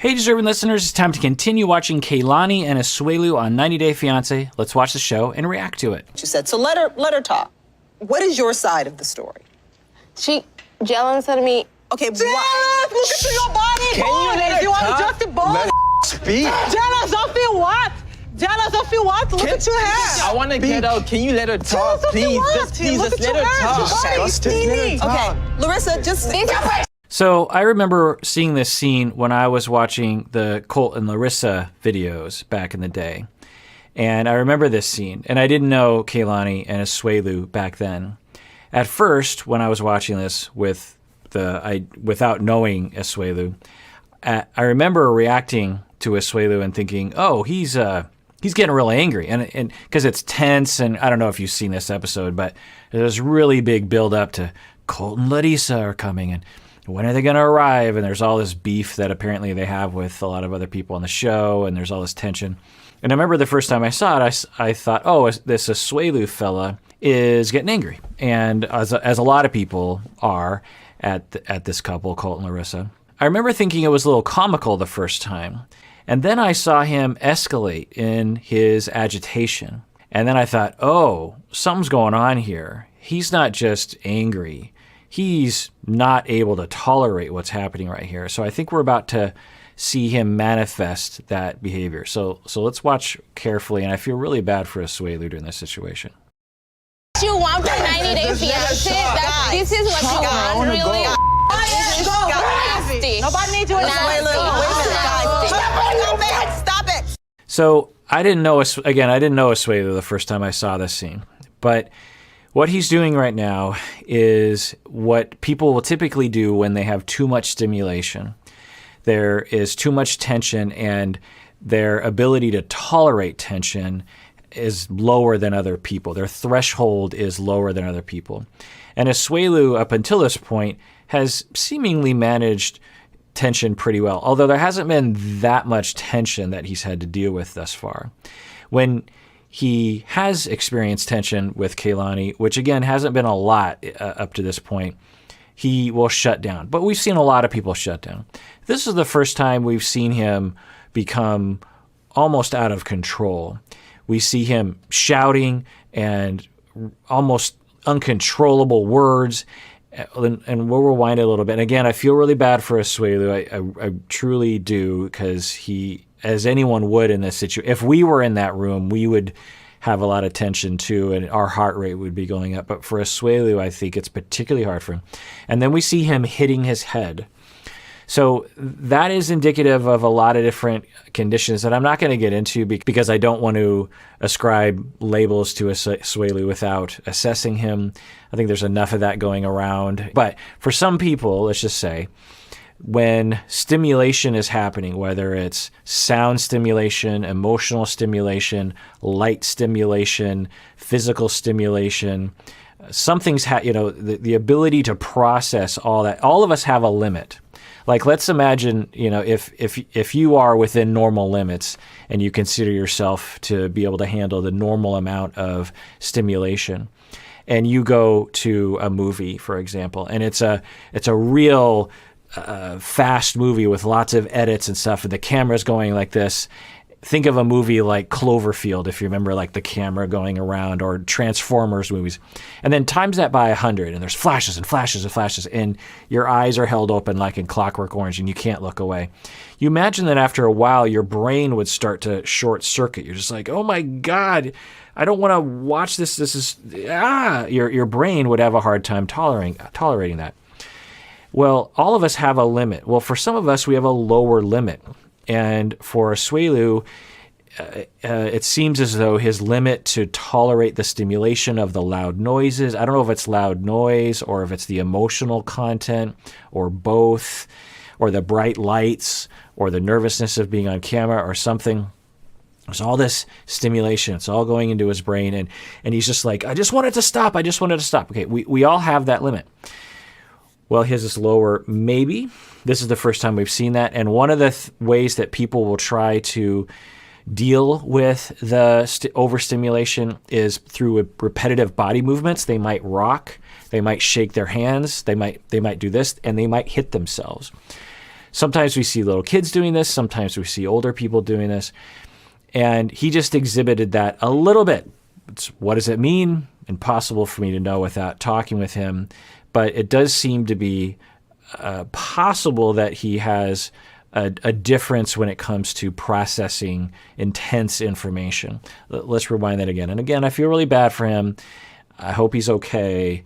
Hey, deserving listeners, it's time to continue watching Kalani and Asuelu on 90 Day Fiancé. Let's watch the show and react to it. She said, so let her talk. What is your side of the story? Jalen said to me, okay, look at your body. Can you let her you want talk? to just the ball? Let her speak. Jealous of you what? Jealous of you what? Look at your hair. I want to get out. Can you let her talk, please? Just let her talk. Just let her talk. Okay, Larissa, just... So I remember seeing this scene when I was watching the Colt and Larissa videos back in the day. And I remember this scene, and I didn't know Kalani and Asuelu back then. At first, when I was watching this without knowing Asuelu, I remember reacting to Asuelu and thinking, "Oh, he's getting real angry," and because it's tense, and I don't know if you've seen this episode, but there's really big build up to Colt and Larissa are coming, and when are they going to arrive? And there's all this beef that apparently they have with a lot of other people on the show, and there's all this tension. And I remember the first time I saw it, I thought, oh, this Asuelu fella is getting angry. And as a lot of people are at this couple, Colt and Larissa. I remember thinking it was a little comical the first time. And then I saw him escalate in his agitation. And then I thought, oh, something's going on here. He's not just angry. He's not able to tolerate what's happening right here. So I think we're about to see him manifest that behavior. So let's watch carefully, and I feel really bad for Asuelu during this situation. you want for 90 Day Fiancé? This is what you want, really? Nobody needs you in Stop it! So I didn't know Asuelu the first time I saw this scene, but what he's doing right now is what people will typically do when they have too much stimulation. There is too much tension, and their ability to tolerate tension is lower than other people. Their threshold is lower than other people. And Asuelu, up until this point, has seemingly managed tension pretty well, although there hasn't been that much tension that he's had to deal with thus far. When he has experienced tension with Kalani, which again hasn't been a lot up to this point, he will shut down. But we've seen a lot of people shut down. This is the first time we've seen him become almost out of control. We see him shouting and almost uncontrollable words. And we'll rewind it a little bit. And again, I feel really bad for Asuelu. I truly do, because he, as anyone would in this situation, if we were in that room, we would have a lot of tension too, and our heart rate would be going up. But for Asuelu, I think it's particularly hard for him. And then we see him hitting his head. So that is indicative of a lot of different conditions that I'm not going to get into because I don't want to ascribe labels to Asuelu without assessing him. I think there's enough of that going around. But for some people, let's just say, when stimulation is happening, whether it's sound stimulation, emotional stimulation, light stimulation, physical stimulation, something's the ability to process all that. All of us have a limit. Like, let's imagine, if you are within normal limits and you consider yourself to be able to handle the normal amount of stimulation, and you go to a movie, for example, and it's a real fast movie with lots of edits and stuff, and the camera's going like this. Think of a movie like Cloverfield, if you remember, like the camera going around, or Transformers movies. And then times that by 100, and there's flashes and flashes and flashes, and your eyes are held open like in Clockwork Orange, and you can't look away. You imagine that after a while, your brain would start to short circuit. You're just like, oh my God, I don't want to watch this. This is, your brain would have a hard time tolerating that. Well, all of us have a limit. Well, for some of us, we have a lower limit. And for Asuelu, it seems as though his limit to tolerate the stimulation of the loud noises, I don't know if it's loud noise or if it's the emotional content or both, or the bright lights or the nervousness of being on camera or something. There's all this stimulation. It's all going into his brain. And he's just like, I just want it to stop. I just want it to stop. Okay, we all have that limit. Well, his is lower, maybe. This is the first time we've seen that. And one of the ways that people will try to deal with the overstimulation is through repetitive body movements. They might rock, they might shake their hands, they might do this, and they might hit themselves. sometimes we see little kids doing this, sometimes we see older people doing this. And he just exhibited that a little bit. What does it mean? Impossible for me to know without talking with him. But it does seem to be possible that he has a difference when it comes to processing intense information. Let's rewind that again. And again, I feel really bad for him. I hope he's okay.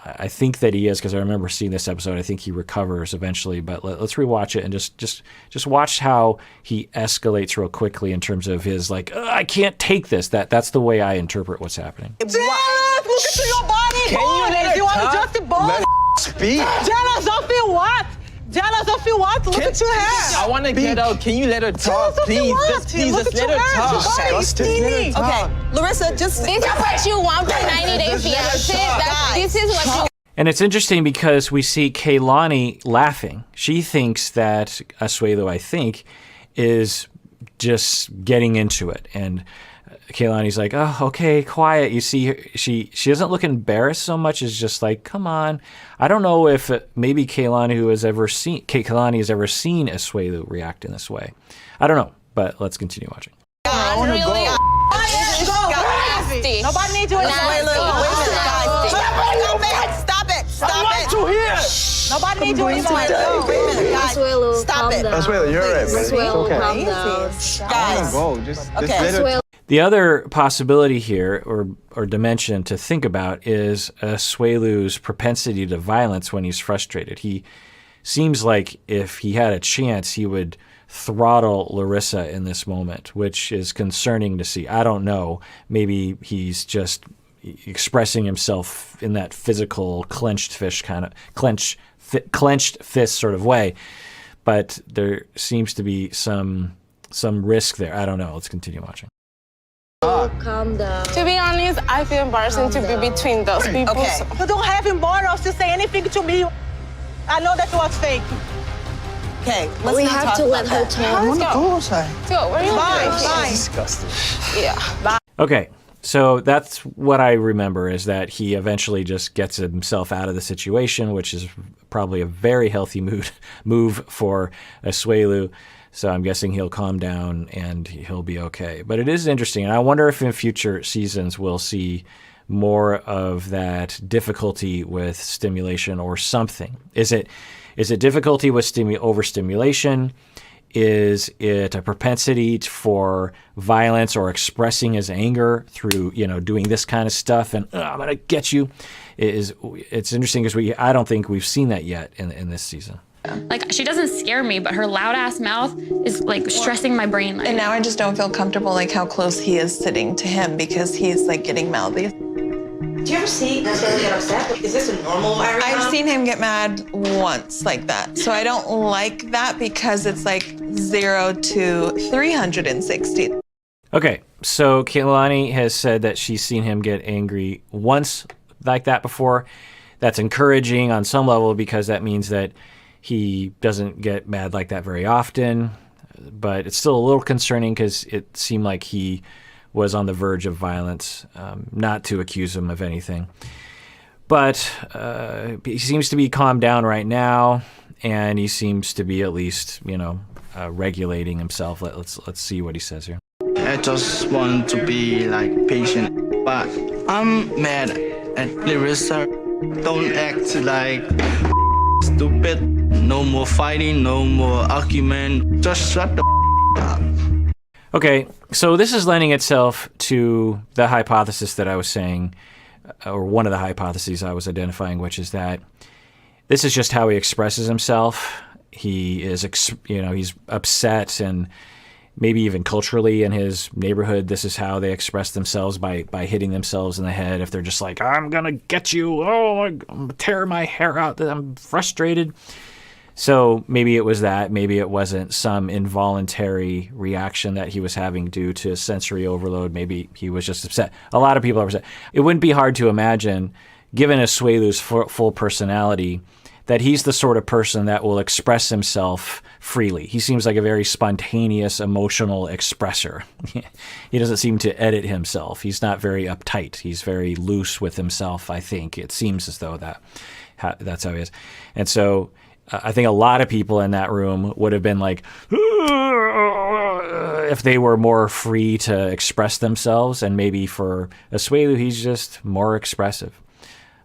I think that he is, because I remember seeing this episode. I think he recovers eventually. But let's rewatch it and just watch how he escalates real quickly in terms of his I can't take this. That's the way I interpret what's happening. Jealous! Look into your body, Can you let her you want talk? just both? Let her speak. Jealous of you what? Jealous of you what? Look at your hair. I want to get out. Can you let her talk, Jealous of you please? what? Please, Look just at let your her hair. talk. Your body is teeny. Okay, Larissa, just This is what you want from 90 Day Fiancé. This is what you And it's interesting because we see Kalani laughing. She thinks that Asuelu, I think, is just getting into it. And Kalani's like, oh, okay, quiet. You see, she doesn't look embarrassed so much as just like, come on. I don't know if maybe Kalani has ever seen Asuelu react in this way. I don't know, but let's continue watching. really nasty. Nobody needs to wait a minute, guys. Stop it. Nobody needs to Wait a minute, guys. Asuelu, Stop it. Asuelu, you're right, man. Asuelu, Okay. calm down. Guys. Go. Just Okay. let her Asuelu, The other possibility here, or dimension to think about, is Asuelu's propensity to violence when he's frustrated. He seems like if he had a chance, he would throttle Larissa in this moment, which is concerning to see. I don't know. Maybe he's just expressing himself in that physical clenched fist sort of way, but there seems to be some risk there. I don't know. Let's continue watching. calm down. To be honest, I feel embarrassing to be between those people. Okay. So- You don't have morals to say anything to me. I know that was fake. Okay, let's We not have talk to let about her that. talk. Let's go. Let's go. Where are you Fine, going? fine. disgusting. Yeah. Okay, so that's what I remember, is that he eventually just gets himself out of the situation, which is probably a very healthy move for Asuelu. So I'm guessing he'll calm down and he'll be okay. But it is interesting, and I wonder if in future seasons we'll see more of that difficulty with stimulation or something. Is it difficulty with overstimulation? Is it a propensity for violence or expressing his anger through, doing this kind of stuff and I'm gonna get you? It's interesting because I don't think we've seen that yet in this season. Like, she doesn't scare me, but her loud ass mouth is like stressing my brain. And now I just don't feel comfortable like how close he is sitting to him because he's like getting mouthy. Do you ever see Asuelu get upset? Is this a normal environment? I've seen him get mad once like that. So I don't like that because it's like 0 to 360. Okay, so Kalani has said that she's seen him get angry once like that before. That's encouraging on some level because that means that he doesn't get mad like that very often. But it's still a little concerning because it seemed like he was on the verge of violence, not to accuse him of anything. But he seems to be calmed down right now, and he seems to be at least, regulating himself. Let's see what he says here. I just want to be like patient, but I'm mad at Larissa. Don't act like stupid. No more fighting, no more argument. Just shut the up. Okay, so this is lending itself to the hypothesis that I was saying, or one of the hypotheses I was identifying, which is that this is just how he expresses himself. He is, he's upset, and maybe even culturally in his neighborhood, this is how they express themselves by hitting themselves in the head. If they're just like, I'm gonna get you, I'm gonna tear my hair out, I'm frustrated. So maybe it was that. Maybe it wasn't some involuntary reaction that he was having due to sensory overload. Maybe he was just upset. A lot of people are upset. It wouldn't be hard to imagine, given Asuelu's full personality, that he's the sort of person that will express himself freely. He seems like a very spontaneous, emotional expresser. He doesn't seem to edit himself. He's not very uptight. He's very loose with himself, I think. It seems as though that's how he is. And so I think a lot of people in that room would have been like, if they were more free to express themselves. And maybe for Asuelu, he's just more expressive.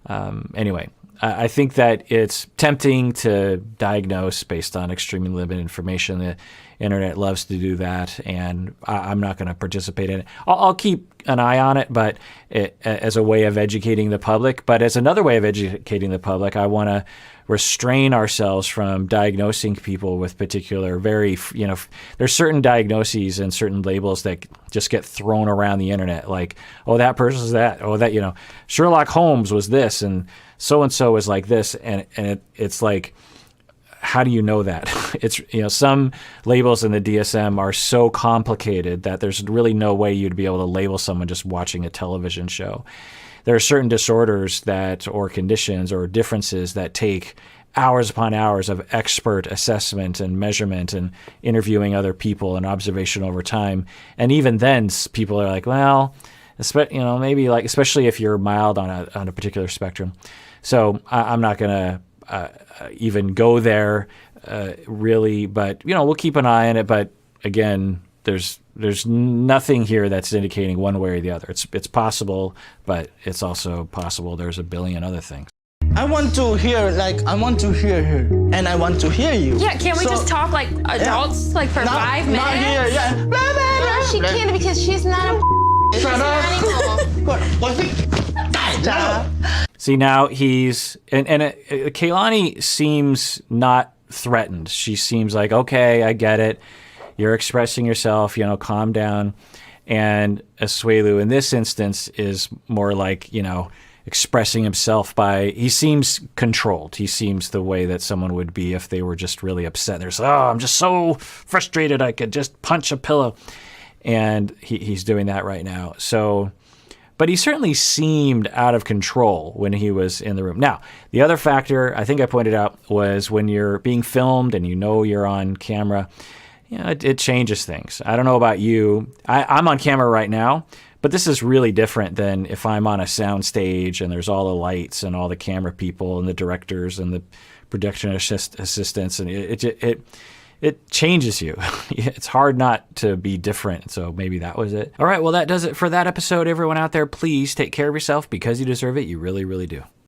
Anyway, I think that it's tempting to diagnose based on extremely limited information. The internet loves to do that, and I'm not going to participate in it. I'll keep an eye on it, but as a way of educating the public. But as another way of educating the public, I want to restrain ourselves from diagnosing people with particular there's certain diagnoses and certain labels that just get thrown around the internet, like, oh, that person's that, oh, that, Sherlock Holmes was this, and so was like this, and it's like, how do you know that? It's, some labels in the DSM are so complicated that there's really no way you'd be able to label someone just watching a television show. There are certain disorders or conditions or differences that take hours upon hours of expert assessment and measurement and interviewing other people and observation over time. And even then, people are like, well, maybe like, especially if you're mild on a particular spectrum. So I'm not going to even go there really, but we'll keep an eye on it. But again, there's nothing here that's indicating one way or the other. It's possible, but it's also possible there's a billion other things. I want to hear her, and I want to hear you. Yeah, can't we just talk like adults, like for 5 minutes? Not here, yeah. Blah, blah, blah. No, she can't because she's not a Shut up. See, now he's and Kalani seems not threatened. She seems like, okay, I get it. You're expressing yourself, calm down. And Asuelu in this instance is more like, expressing himself he seems controlled. He seems the way that someone would be if they were just really upset. They're like, I'm just so frustrated I could just punch a pillow. And he's doing that right now. So, but he certainly seemed out of control when he was in the room. Now, the other factor I think I pointed out was when you're being filmed and you're on camera, it changes things. I don't know about you. I'm on camera right now, but this is really different than if I'm on a sound stage and there's all the lights and all the camera people and the directors and the production assistants, and it changes you. It's hard not to be different. So maybe that was it. All right, well, that does it for that episode. Everyone out there, please take care of yourself because you deserve it. You really, really do.